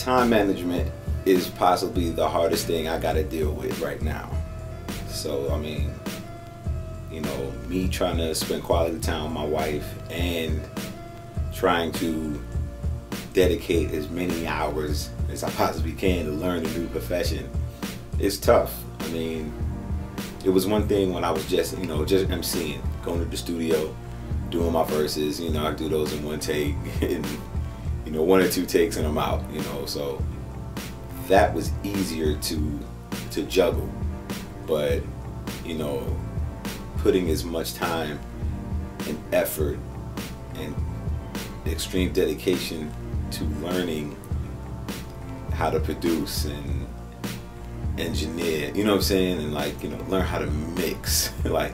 time management is possibly the hardest thing I gotta deal with right now. So, I mean, you know, me trying to spend quality time with my wife and trying to dedicate as many hours as I possibly can to learn a new profession, it's tough. I mean, it was one thing when I was just, you know, just MCing, going to the studio, doing my verses, you know, I do those in one take, and, you know, 1 or 2 takes and I'm out, you know, so that was easier to juggle. But, you know, putting as much time and effort and extreme dedication to learning how to produce and engineer, you know what I'm saying, and like, you know, learn how to mix, like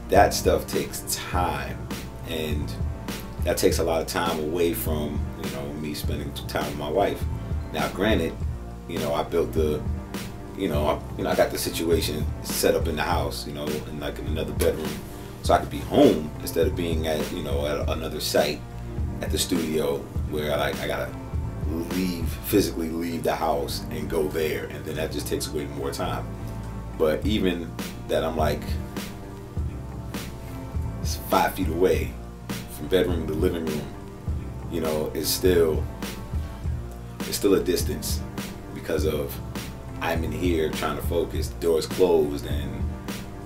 that stuff takes time, and that takes a lot of time away from, you know, me spending time with my wife. Now granted, you know, I built the, I got the situation set up in the house, you know, in like in another bedroom, so I could be home instead of being at, you know, at another site at the studio where like I gotta physically leave the house and go there, and then that just takes away more time. But even that, I'm like 5 feet away from bedroom to living room, you know, it's still a distance because of I'm in here trying to focus, the door's closed, and,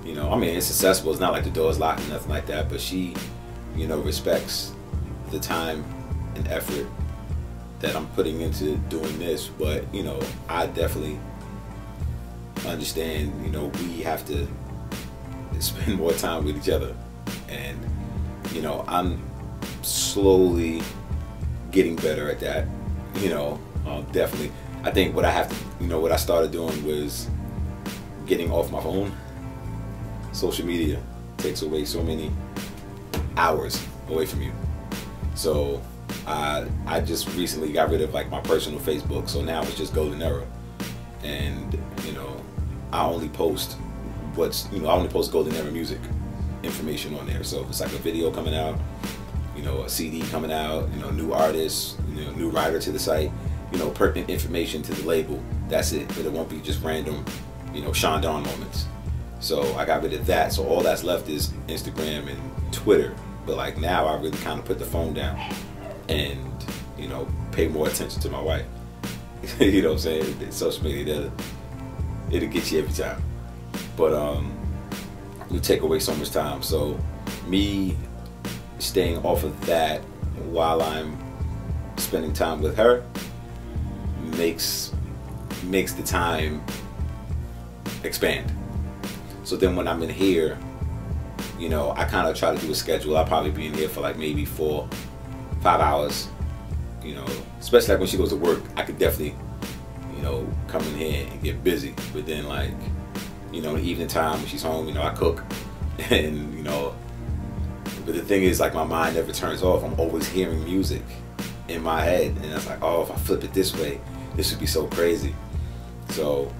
you know, I mean, it's accessible, it's not like the door's locked or nothing like that, but she, you know, respects the time and effort that I'm putting into doing this. But, you know, I definitely understand, you know, we have to spend more time with each other, and, you know, I'm slowly getting better at that, you know, definitely. I think what I have to, you know, what I started doing was getting off my phone. Social media takes away so many hours away from you. So I just recently got rid of like my personal Facebook, so now it's just Golden Era, and, you know, I only post I only post Golden Era music information on there. So if it's like a video coming out, you know, a CD coming out, you know, new artist, you know, new writer to the site, you know, pertinent information to the label, that's it. But it won't be just random, you know, Chaundon moments. So I got rid of that. So all that's left is Instagram and Twitter. But like now I really kind of put the phone down and, you know, pay more attention to my wife. You know what I'm saying? Social media, it'll get you every time. But you take away so much time. So me staying off of that while I'm spending time with her makes the time expand. So then when I'm in here, you know, I kind of try to do a schedule. I'll probably be in here for like maybe 4-5 hours, you know, especially like when she goes to work. I could definitely, you know, come in here and get busy. But then, like, you know, the evening time when she's home, you know, I cook, and, you know, but the thing is, like, my mind never turns off. I'm always hearing music in my head, and it's like, oh, if I flip it this way, this would be so crazy. So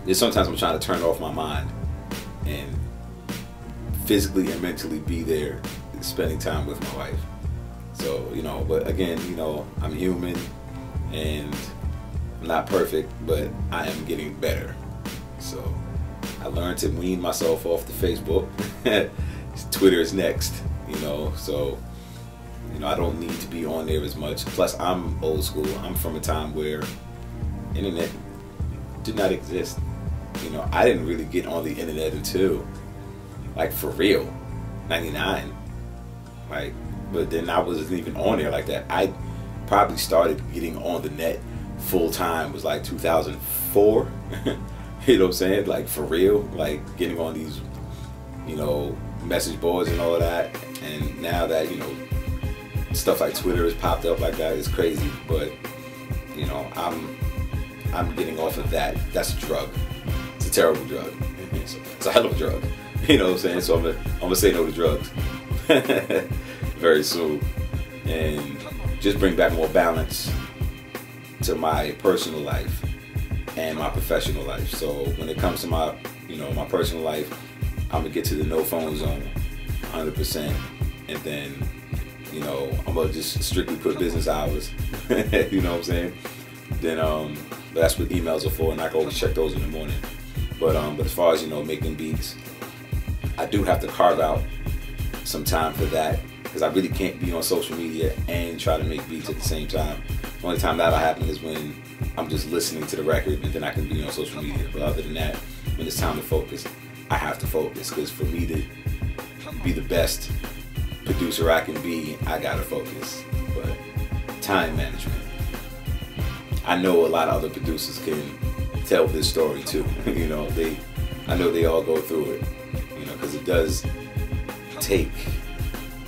there's sometimes I'm trying to turn off my mind and physically and mentally be there spending time with my wife. So, you know, but again, you know, I'm human and I'm not perfect, but I am getting better. So I learned to wean myself off the Facebook. Twitter is next, you know, so, you know, I don't need to be on there as much. Plus, I'm old school. I'm from a time where internet did not exist. You know, I didn't really get on the internet until, like, for real, 99. Like, but then I wasn't even on there like that. I probably started getting on the net full time was like 2004. You know what I'm saying? Like, for real, like getting on these, you know, message boards and all of that. And now that, you know, stuff like Twitter has popped up like that, it's crazy. But, you know, I'm getting off of that. That's a drug. It's a terrible drug. It's a hell of a drug. You know what I'm saying? So I'm gonna say no to drugs very soon, and just bring back more balance to my personal life and my professional life. So when it comes to my, you know, my personal life, I'm gonna get to the no phone zone 100%, and then, you know, I'm gonna just strictly put business hours. You know what I'm saying? then but that's what emails are for, and I can always check those in the morning. But as far as, you know, making beats, I do have to carve out some time for that, because I really can't be on social media and try to make beats at the same time. The only time that'll happen is when I'm just listening to the record, and then I can be on social media. But other than that, when it's time to focus, I have to focus, because for me to be the best producer I can be, I gotta focus. But time management, I know a lot of other producers can tell this story too. You know, I know they all go through it, you know, because it does take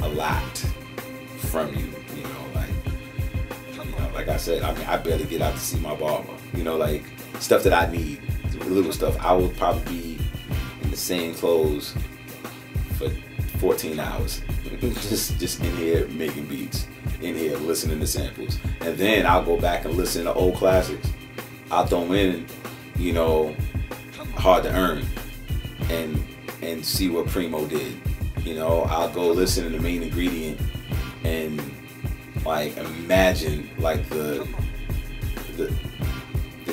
a lot from you, you know, like I said, I mean, I barely get out to see my barber, you know, like stuff that I need, little stuff. I would probably be in the same clothes for 14 hours, just in here making beats, in here listening to samples, and then I'll go back and listen to old classics. I'll throw in, you know, Hard to Earn, and see what Primo did. You know, I'll go listen to The Main Ingredient and like imagine like the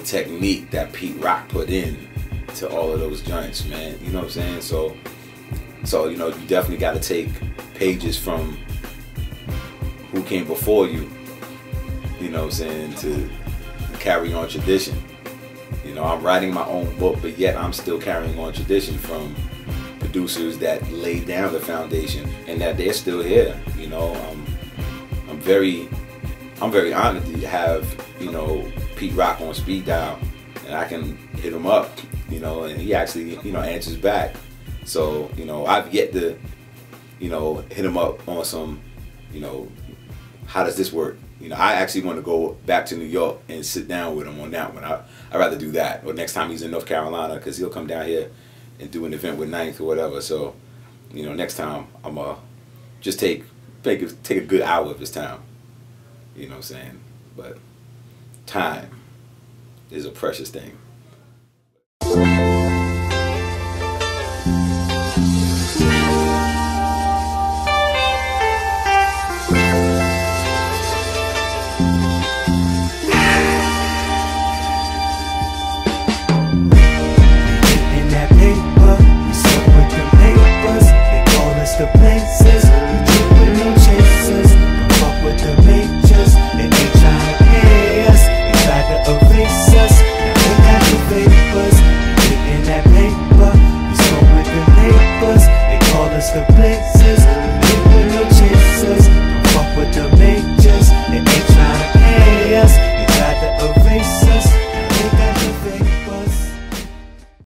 technique that Pete Rock put in to all of those joints, man. You know what I'm saying? So you know, you definitely got to take pages from who came before you, you know what I'm saying, to carry on tradition. You know, I'm writing my own book, but yet I'm still carrying on tradition from producers that laid down the foundation, and that they're still here. You know, I'm very honored to have, you know, Pete Rock on speed dial, and I can hit him up, you know, and he actually, you know, answers back. So, you know, I've yet to, you know, hit him up on some, you know, how does this work? You know, I actually want to go back to New York and sit down with him on that one. I'd rather do that. Or next time he's in North Carolina, because he'll come down here and do an event with Ninth or whatever. So, you know, next time I'm just take a good hour of his time. You know what I'm saying? But time is a precious thing.